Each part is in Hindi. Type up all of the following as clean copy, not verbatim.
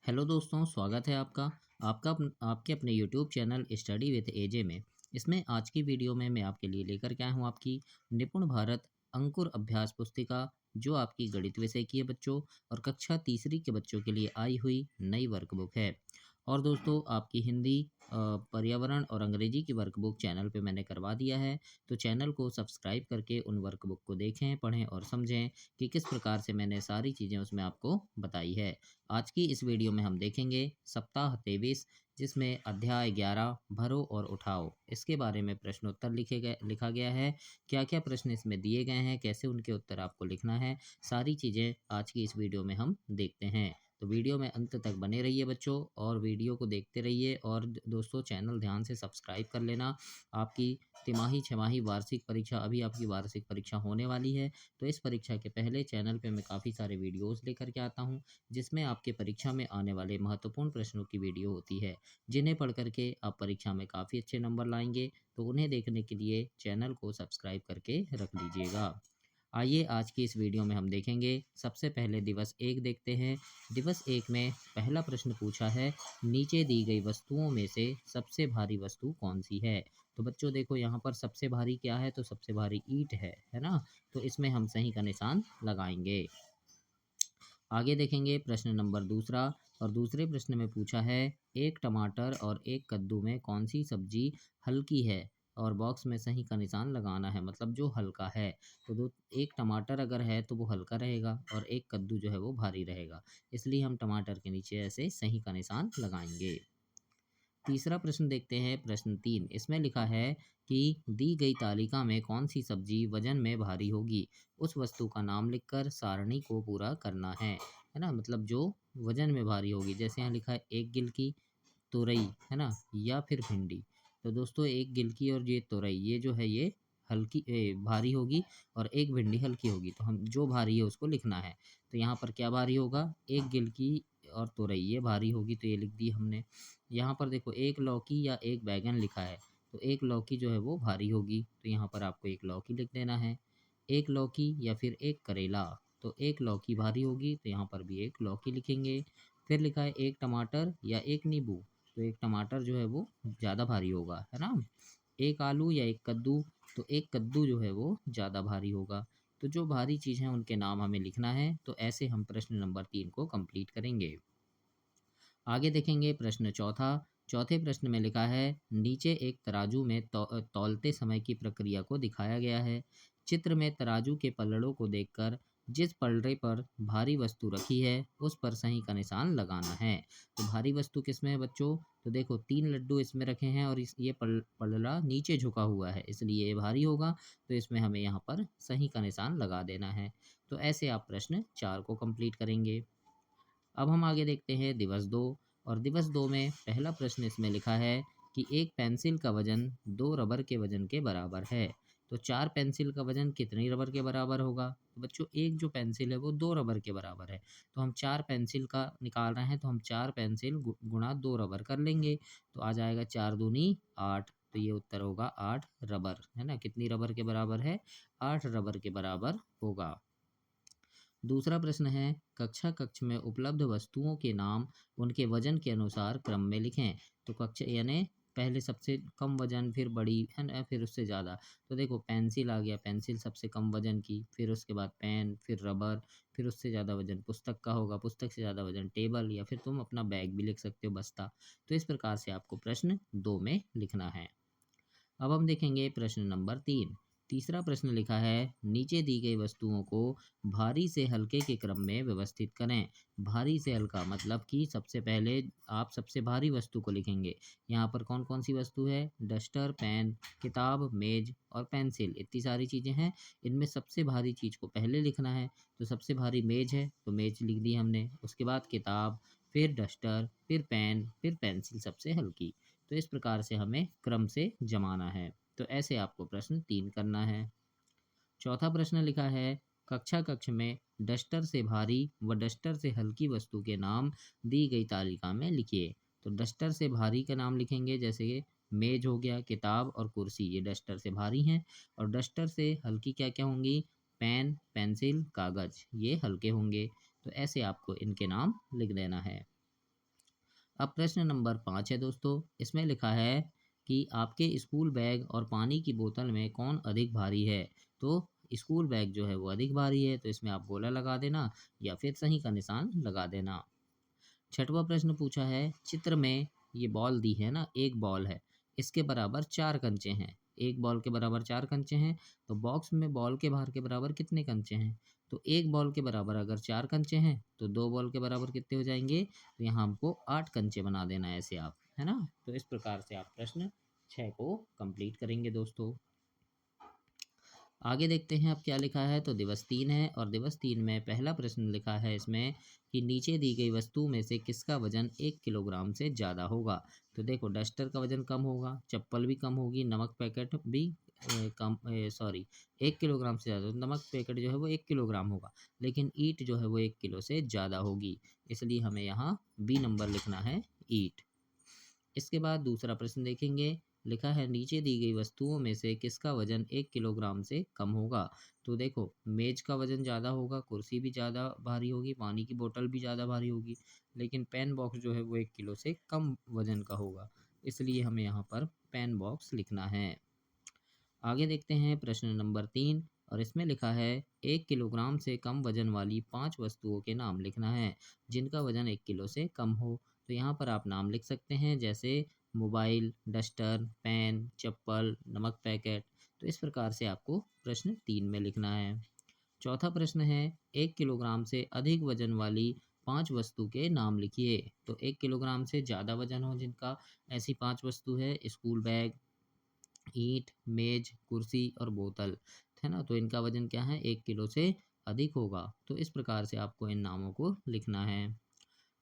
हेलो दोस्तों, स्वागत है आपका आपके अपने यूट्यूब चैनल स्टडी विद एजे में। इसमें आज की वीडियो में मैं आपके लिए लेकर के आया हूँ आपकी निपुण भारत अंकुर अभ्यास पुस्तिका, जो आपकी गणित विषय की है बच्चों, और कक्षा तीसरी के बच्चों के लिए आई हुई नई वर्कबुक है। और दोस्तों, आपकी हिंदी, पर्यावरण और अंग्रेजी की वर्कबुक चैनल पे मैंने करवा दिया है। तो चैनल को सब्सक्राइब करके उन वर्कबुक को देखें, पढ़ें और समझें कि किस प्रकार से मैंने सारी चीज़ें उसमें आपको बताई है। आज की इस वीडियो में हम देखेंगे सप्ताह 23, जिसमें अध्याय 11 भरो और उठाओ, इसके बारे में प्रश्नोत्तर लिखा गया है। क्या क्या प्रश्न इसमें दिए गए हैं, कैसे उनके उत्तर आपको लिखना है, सारी चीज़ें आज की इस वीडियो में हम देखते हैं। तो वीडियो में अंत तक बने रहिए बच्चों, और वीडियो को देखते रहिए। और दोस्तों, चैनल ध्यान से सब्सक्राइब कर लेना। आपकी तिमाही, छमाही, वार्षिक परीक्षा, अभी आपकी वार्षिक परीक्षा होने वाली है। तो इस परीक्षा के पहले चैनल पे मैं काफ़ी सारे वीडियोस लेकर के आता हूँ, जिसमें आपके परीक्षा में आने वाले महत्वपूर्ण प्रश्नों की वीडियो होती है, जिन्हें पढ़ करके आप परीक्षा में काफ़ी अच्छे नंबर लाएंगे। तो उन्हें देखने के लिए चैनल को सब्सक्राइब करके रख लीजिएगा। आइए आज की इस वीडियो में हम देखेंगे। सबसे पहले दिवस एक देखते हैं। दिवस एक में पहला प्रश्न पूछा है, नीचे दी गई वस्तुओं में से सबसे भारी वस्तु कौन सी है। तो बच्चों देखो, यहाँ पर सबसे भारी क्या है, तो सबसे भारी ईंट है ना। तो इसमें हम सही का निशान लगाएंगे। आगे देखेंगे प्रश्न नंबर दूसरा। और दूसरे प्रश्न में पूछा है, एक टमाटर और एक कद्दू में कौन सी सब्जी हल्की है। और बॉक्स में सही का निशान लगाना है, मतलब जो हल्का है। तो एक टमाटर अगर है तो वो हल्का रहेगा, और एक कद्दू जो है वो भारी रहेगा। इसलिए हम टमाटर के नीचे ऐसे सही का निशान लगाएंगे। तीसरा प्रश्न देखते हैं, प्रश्न 3। इसमें लिखा है कि दी गई तालिका में कौन सी सब्जी वजन में भारी होगी। उस वस्तु का नाम लिखकर सारणी को पूरा करना है ना। मतलब जो वजन में भारी होगी, जैसे यहाँ लिखा है एक गिलकी, तुरई, है ना, या फिर भिंडी। तो दोस्तों, एक गिलकी और ये तुरई, ये जो है ये भारी होगी, और एक भिंडी हल्की होगी। तो हम जो भारी है उसको लिखना है। तो यहाँ पर क्या भारी होगा, एक गिलकी और तुरई ये भारी होगी, तो ये लिख दी हमने। यहाँ पर देखो, एक लौकी या एक बैगन लिखा है। तो एक लौकी जो है वो भारी होगी, तो यहाँ पर आपको एक लौकी लिख देना है। एक लौकी या फिर एक करेला, तो एक लौकी भारी होगी, तो यहाँ पर भी एक लौकी लिखेंगे। फिर लिखा है एक टमाटर या एक नींबू, तो एक टमाटर जो है वो ज़्यादा भारी होगा, है ना। एक आलू या एक कद्दू, तो एक कद्दू जो है वो ज़्यादा भारी होगा। तो जो भारी चीज़ है उनके नाम हमें लिखना है। तो ऐसे हम प्रश्न नंबर 3 को कंप्लीट करेंगे। आगे देखेंगे प्रश्न चौथा। चौथे प्रश्न में लिखा है, नीचे एक तराजू में तौलते समय की प्रक्रिया को दिखाया गया है। चित्र में तराजू के पलड़ों को देखकर जिस पलड़े पर भारी वस्तु रखी है उस पर सही का निशान लगाना है। तो भारी वस्तु किसमें है बच्चों, तो देखो 3 लड्डू इसमें रखे हैं, और ये पलड़ा नीचे झुका हुआ है, इसलिए ये भारी होगा। तो इसमें हमें यहाँ पर सही का निशान लगा देना है। तो ऐसे आप प्रश्न 4 को कंप्लीट करेंगे। अब हम आगे देखते हैं दिवस 2। और दिवस 2 में पहला प्रश्न इसमें लिखा है कि एक पेंसिल का वजन 2 रबर के वजन के बराबर है। तो 4 पेंसिल का वजन कितनी रबर के बराबर होगा। तो बच्चों, एक जो पेंसिल है वो 2 रबर के बराबर है। तो हम 4 पेंसिल का निकाल रहे हैं, तो हम 4 पेंसिल गुणा 2 रबर कर लेंगे। तो आ जाएगा 4 दूनी 8। तो ये उत्तर होगा 8 रबर, है ना। कितनी रबर के बराबर है, 8 रबर के बराबर होगा। दूसरा प्रश्न है, कक्षा कक्ष में उपलब्ध वस्तुओं के नाम उनके वजन के अनुसार क्रम में लिखें। तो कक्षा यानी पहले सबसे कम वजन, फिर बड़ी, है ना, फिर उससे ज़्यादा। तो देखो, पेंसिल आ गया, पेंसिल सबसे कम वजन की, फिर उसके बाद पेन, फिर रबर, फिर उससे ज़्यादा वजन पुस्तक का होगा, पुस्तक से ज़्यादा वजन टेबल, या फिर तुम अपना बैग भी लिख सकते हो, बस्ता। तो इस प्रकार से आपको प्रश्न 2 में लिखना है। अब हम देखेंगे प्रश्न नंबर 3। तीसरा प्रश्न लिखा है, नीचे दी गई वस्तुओं को भारी से हल्के के क्रम में व्यवस्थित करें। भारी से हल्का मतलब कि सबसे पहले आप सबसे भारी वस्तु को लिखेंगे। यहाँ पर कौन कौन सी वस्तु है, डस्टर, पेन, किताब, मेज और पेंसिल, इतनी सारी चीज़ें हैं। इनमें सबसे भारी चीज़ को पहले लिखना है। तो सबसे भारी मेज है, तो मेज लिख दी हमने। उसके बाद किताब, फिर डस्टर, फिर पेन, फिर पेंसिल सबसे हल्की। तो इस प्रकार से हमें क्रम से जमाना है। तो ऐसे आपको प्रश्न 3 करना है। चौथा प्रश्न लिखा है, कक्षा कक्ष में डस्टर से भारी व डस्टर से हल्की वस्तु के नाम दी गई तालिका में लिखिए। तो डस्टर से भारी का नाम लिखेंगे, जैसे कि मेज हो गया, किताब और कुर्सी, ये डस्टर से भारी हैं। और डस्टर से हल्की क्या क्या होंगी, पेन, पेंसिल, कागज, ये हल्के होंगे। तो ऐसे आपको इनके नाम लिख देना है। अब प्रश्न नंबर 5 है दोस्तों, इसमें लिखा है कि आपके स्कूल बैग और पानी की बोतल में कौन अधिक भारी है? तो स्कूल बैग जो है वो अधिक भारी है, तो इसमें आप गोला लगा देना या फिर सही का निशान लगा देना। छठवां प्रश्न पूछा है, चित्र में ये बॉल दी है ना, एक बॉल है, इसके बराबर 4 कंचे हैं। एक बॉल के बराबर 4 कंचे हैं, तो बॉक्स में बॉल के भार के बराबर कितने कंचे हैं? तो एक बॉल के बराबर अगर 4 कंचे हैं, तो 2 बॉल के बराबर कितने हो जाएँगे? तो यहाँ हमको 8 कंचे बना देना है ऐसे आप, है ना? तो इस प्रकार से आप प्रश्न 6 को कंप्लीट करेंगे दोस्तों। आगे देखते हैं अब क्या लिखा है। तो दिवस 3 है और दिवस 3 में पहला प्रश्न लिखा है इसमें कि नीचे दी गई वस्तु में से किसका वजन 1 किलोग्राम से ज़्यादा होगा। तो देखो, डस्टर का वजन कम होगा, चप्पल भी कम होगी, नमक पैकेट भी कम, सॉरी, 1 किलोग्राम से ज़्यादा, नमक पैकेट जो है वो 1 किलोग्राम होगा, लेकिन ईंट जो है वो 1 किलो से ज़्यादा होगी। इसलिए हमें यहाँ बी नंबर लिखना है, ईंट। इसके बाद दूसरा प्रश्न देखेंगे। लिखा है नीचे दी गई वस्तुओं में से किसका वजन 1 किलोग्राम से कम होगा। तो देखो, मेज का वजन ज़्यादा होगा, कुर्सी भी ज़्यादा भारी होगी, पानी की बोतल भी ज़्यादा भारी होगी, लेकिन पेन बॉक्स जो है वो 1 किलो से कम वजन का होगा। इसलिए हमें यहाँ पर पेन बॉक्स लिखना है। आगे देखते हैं प्रश्न नंबर 3 और इसमें लिखा है 1 किलोग्राम से कम वजन वाली 5 वस्तुओं के नाम लिखना है जिनका वजन 1 किलो से कम हो। तो यहाँ पर आप नाम लिख सकते हैं, जैसे मोबाइल, डस्टर, पेन, चप्पल, नमक पैकेट। तो इस प्रकार से आपको प्रश्न 3 में लिखना है। चौथा प्रश्न है, 1 किलोग्राम से अधिक वजन वाली 5 वस्तु के नाम लिखिए। तो 1 किलोग्राम से ज़्यादा वजन हो जिनका, ऐसी 5 वस्तु है स्कूल बैग, ईंट, मेज, कुर्सी और बोतल, है ना? तो इनका वजन क्या है, 1 किलो से अधिक होगा। तो इस प्रकार से आपको इन नामों को लिखना है।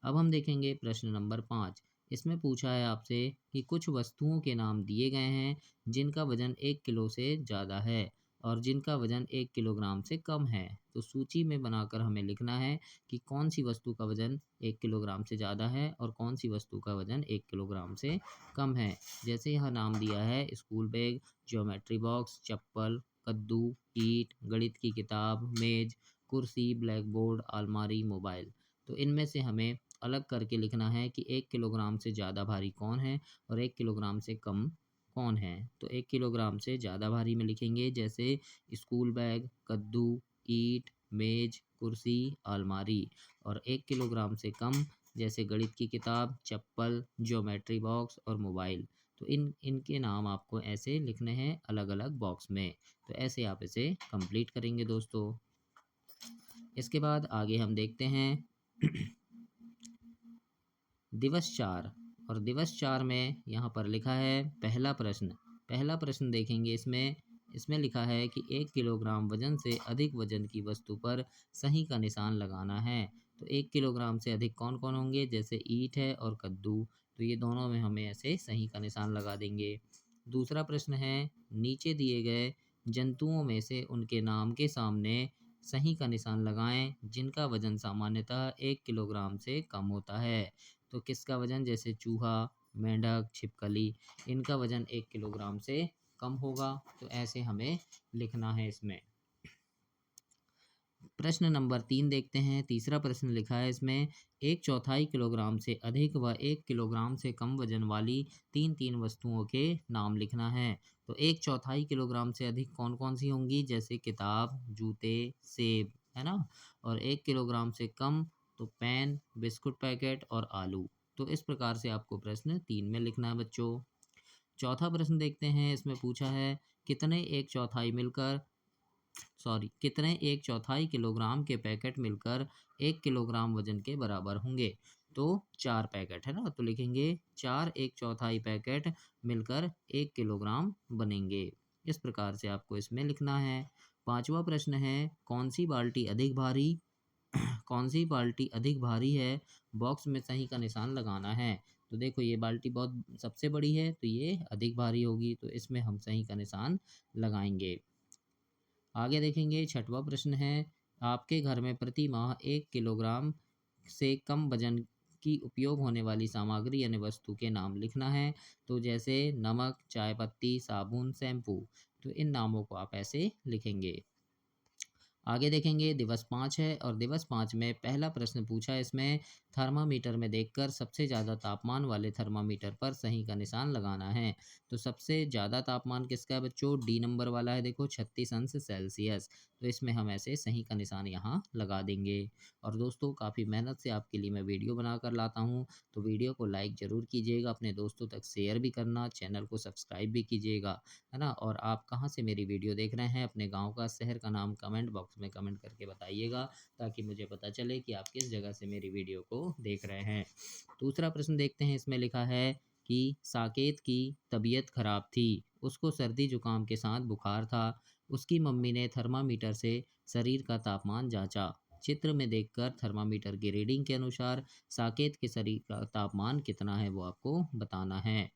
अब हम देखेंगे प्रश्न नंबर 5। इसमें पूछा है आपसे कि कुछ वस्तुओं के नाम दिए गए हैं जिनका वजन 1 किलो से ज़्यादा है और जिनका वजन 1 किलोग्राम से कम है। तो सूची में बनाकर हमें लिखना है कि कौन सी वस्तु का वजन 1 किलोग्राम से ज़्यादा है और कौन सी वस्तु का वजन 1 किलोग्राम से कम है। जैसे यहाँ नाम दिया है स्कूल बैग, ज्योमेट्री बॉक्स, चप्पल, कद्दू, ईंट, गणित की किताब, मेज, कुर्सी, ब्लैक बोर्ड, अलमारी, मोबाइल। तो इनमें से हमें अलग करके लिखना है कि 1 किलोग्राम से ज़्यादा भारी कौन है और 1 किलोग्राम से कम कौन है। तो 1 किलोग्राम से ज़्यादा भारी में लिखेंगे, जैसे स्कूल बैग, कद्दू, ईंट, मेज, कुर्सी, अलमारी। और 1 किलोग्राम से कम, जैसे गणित की किताब, चप्पल, ज्योमेट्री बॉक्स और मोबाइल। तो इनके नाम आपको ऐसे लिखने हैं अलग अलग बॉक्स में। तो ऐसे आप इसे कंप्लीट करेंगे दोस्तों। इसके बाद आगे हम देखते हैं दिवस 4 और दिवस 4 में यहाँ पर लिखा है पहला प्रश्न देखेंगे इसमें। इसमें लिखा है कि 1 किलोग्राम वजन से अधिक वजन की वस्तु पर सही का निशान लगाना है। तो 1 किलोग्राम से अधिक कौन कौन होंगे, जैसे ईंट है और कद्दू। तो ये दोनों में हमें ऐसे सही का निशान लगा देंगे। दूसरा प्रश्न है, नीचे दिए गए जंतुओं में से उनके नाम के सामने सही का निशान लगाएं जिनका वजन सामान्यतः 1 किलोग्राम से कम होता है। तो किसका वजन, जैसे चूहा, मेंढक, छिपकली, इनका वजन 1 किलोग्राम से कम होगा। तो ऐसे हमें लिखना है इसमें। प्रश्न नंबर 3 देखते हैं। तीसरा प्रश्न लिखा है इसमें, 1/4 किलोग्राम से अधिक व 1 किलोग्राम से कम वजन वाली तीन तीन वस्तुओं के नाम लिखना है। तो 1/4 किलोग्राम से अधिक कौन कौन सी होंगी, जैसे किताब, जूते, सेब, है ना? और 1 किलोग्राम से कम, तो पेन, बिस्कुट पैकेट और आलू। तो इस प्रकार से आपको प्रश्न 3 में लिखना है बच्चों। चौथा प्रश्न देखते हैं। इसमें पूछा है, कितने 1/4 मिलकर कितने 1/4 किलोग्राम के पैकेट मिलकर 1 किलोग्राम वजन के बराबर होंगे। तो 4 पैकेट, है ना? तो लिखेंगे 4 1/4 पैकेट मिलकर 1 किलोग्राम बनेंगे। इस प्रकार से आपको इसमें लिखना है। पांचवा प्रश्न है, कौन सी बाल्टी अधिक भारी है, बॉक्स में सही का निशान लगाना है। तो देखो, ये बाल्टी बहुत सबसे बड़ी है, तो ये अधिक भारी होगी, तो इसमें हम सही का निशान लगाएंगे। आगे देखेंगे, छठवां प्रश्न है, आपके घर में प्रति माह 1 किलोग्राम से कम वजन की उपयोग होने वाली सामग्री यानी वस्तु के नाम लिखना है। तो जैसे नमक, चाय पत्ती, साबुन, शैम्पू। तो इन नामों को आप ऐसे लिखेंगे। आगे देखेंगे, दिवस 5 है और दिवस 5 में पहला प्रश्न पूछा है इसमें, थर्मामीटर में देखकर सबसे ज़्यादा तापमान वाले थर्मामीटर पर सही का निशान लगाना है। तो सबसे ज़्यादा तापमान किसका है बच्चों? डी नंबर वाला है, देखो 36 अंश सेल्सियस। तो इसमें हम ऐसे सही का निशान यहाँ लगा देंगे। और दोस्तों काफ़ी मेहनत से आपके लिए मैं वीडियो बना कर लाता हूँ, तो वीडियो को लाइक ज़रूर कीजिएगा, अपने दोस्तों तक शेयर भी करना, चैनल को सब्सक्राइब भी कीजिएगा, है ना? और आप कहाँ से मेरी वीडियो देख रहे हैं, अपने गाँव का, शहर का नाम कमेंट बॉक्स में कमेंट करके बताइएगा, ताकि मुझे पता चले कि आप किस जगह से मेरी वीडियो को देख रहे हैं। दूसरा प्रश्न देखते हैं, इसमें लिखा है कि साकेत की तबीयत खराब थी, उसको सर्दी जुकाम के साथ बुखार था। उसकी मम्मी ने थर्मामीटर से शरीर का तापमान जांचा। चित्र में देखकर थर्मामीटर की रीडिंग के अनुसार साकेत के शरीर का तापमान कितना है वो आपको बताना है।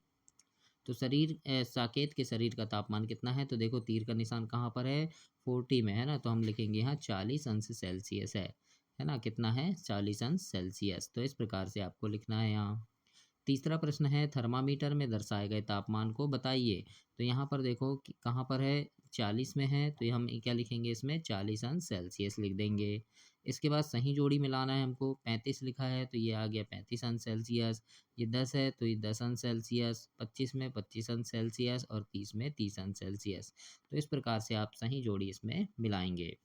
तो साकेत के शरीर का तापमान कितना है? तो देखो तीर का निशान कहाँ पर है? 40 में है ना, तो हम लिखेंगे यहाँ 40 अंश सेल्सियस है ना? कितना है? 40 अंश सेल्सियस। तो इस प्रकार से आपको लिखना है यहाँ। तीसरा प्रश्न है, थर्मामीटर में दर्शाए गए तापमान को बताइए। तो यहाँ पर देखो कि कहाँ पर है, 40 में है, तो ये हम क्या लिखेंगे, इसमें 40 अंश सेल्सियस लिख देंगे। इसके बाद सही जोड़ी मिलाना है हमको, 35 लिखा है तो ये आ गया 35 अंश सेल्सियस। ये 10 है तो ये 10 अंश सेल्सियस, 25 में 25 अंश सेल्सियस और 30 में 30 अंश सेल्सियस। तो इस प्रकार से आप सही जोड़ी इसमें मिलाएंगे।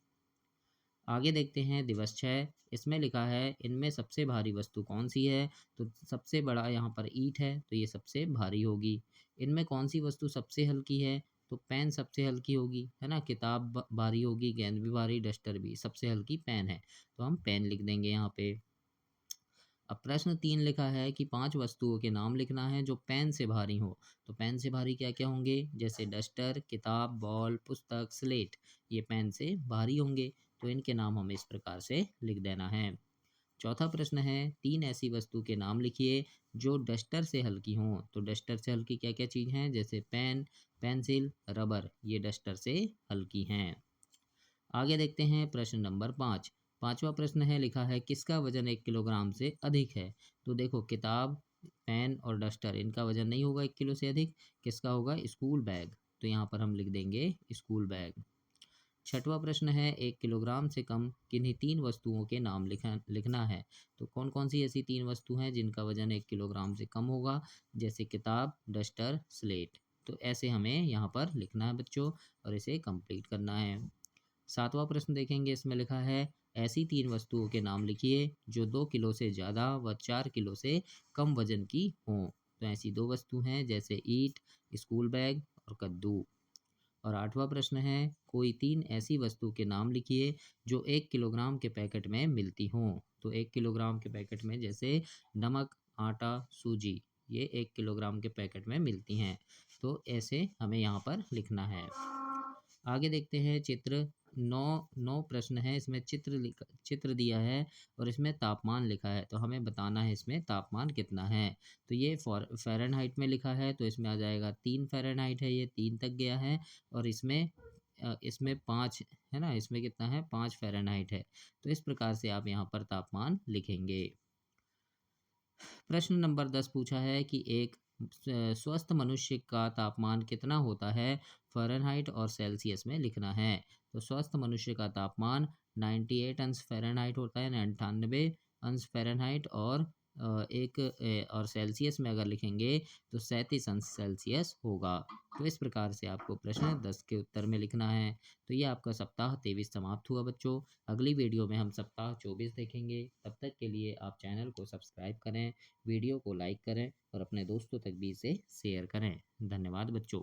आगे देखते हैं दिवस 6। इसमें लिखा है, इनमें सबसे भारी वस्तु कौन सी है? तो सबसे बड़ा यहाँ पर ईंट है, तो ये सबसे भारी होगी। इनमें कौन सी वस्तु सबसे हल्की है? तो पेन सबसे हल्की होगी, है ना? किताब भारी होगी, गेंद भी भारी, डस्टर भी। सबसे हल्की पेन है, तो हम पेन लिख देंगे यहाँ पे। अब प्रश्न 3 लिखा है कि 5 वस्तुओं के नाम लिखना है जो पेन से भारी हो। तो पेन से भारी क्या क्या होंगे? जैसे डस्टर, किताब, बॉल, पुस्तक, स्लेट। ये पेन से भारी होंगे, तो इनके नाम हमें इस प्रकार से लिख देना है। चौथा प्रश्न है, 3 ऐसी वस्तु के नाम लिखिए जो डस्टर से हल्की हों। तो डस्टर से हल्की क्या क्या चीज़ हैं? जैसे पेन, पेंसिल, रबर। ये डस्टर से हल्की हैं। आगे देखते हैं प्रश्न नंबर 5। पांचवा प्रश्न है, लिखा है किसका वजन 1 किलोग्राम से अधिक है? तो देखो किताब, पेन और डस्टर, इनका वजन नहीं होगा 1 किलो से अधिक। किसका होगा? School bag. तो यहाँ पर हम लिख देंगे स्कूल बैग। छठवां प्रश्न है, 1 किलोग्राम से कम किन्हीं 3 वस्तुओं के नाम लिखना है। तो कौन कौन सी ऐसी 3 वस्तु हैं जिनका वजन 1 किलोग्राम से कम होगा? जैसे किताब, डस्टर, स्लेट। तो ऐसे हमें यहाँ पर लिखना है बच्चों, और इसे कंप्लीट करना है। सातवां प्रश्न देखेंगे, इसमें लिखा है, ऐसी 3 वस्तुओं के नाम लिखिए जो 2 किलो से ज़्यादा व 4 किलो से कम वजन की हों। तो ऐसी 2 वस्तु हैं, जैसे ईंट, स्कूल बैग और कद्दू। और आठवां प्रश्न है, कोई 3 ऐसी वस्तु के नाम लिखिए जो 1 किलोग्राम के पैकेट में मिलती हों। तो 1 किलोग्राम के पैकेट में जैसे नमक, आटा, सूजी, ये 1 किलोग्राम के पैकेट में मिलती हैं। तो ऐसे हमें यहाँ पर लिखना है। आगे देखते हैं चित्र 9। 9 प्रश्न है, इसमें चित्र दिया है और इसमें तापमान लिखा है, तो हमें बताना है इसमें तापमान कितना है। तो ये फ़ारेनहाइट में लिखा है, तो इसमें आ जाएगा 3 फ़ारेनहाइट है, ये 3 तक गया है। और इसमें 5 है ना, इसमें कितना है? 5 फ़ारेनहाइट है। तो इस प्रकार से आप यहाँ पर तापमान लिखेंगे। प्रश्न नंबर 10 पूछा है कि एक स्वस्थ मनुष्य का तापमान कितना होता है? फ़ारेनहाइट और सेल्सियस में लिखना है। तो स्वस्थ मनुष्य का तापमान 98 अंश फ़ारेनहाइट होता है, 98 अंश फ़ारेनहाइट। और सेल्सियस में अगर लिखेंगे तो 37 अंश सेल्सियस होगा। तो इस प्रकार से आपको प्रश्न 10 के उत्तर में लिखना है। तो ये आपका सप्ताह 23 समाप्त हुआ बच्चों। अगली वीडियो में हम सप्ताह 24 देखेंगे। तब तक के लिए आप चैनल को सब्सक्राइब करें, वीडियो को लाइक करें और अपने दोस्तों तक भी इसे शेयर करें। धन्यवाद बच्चों।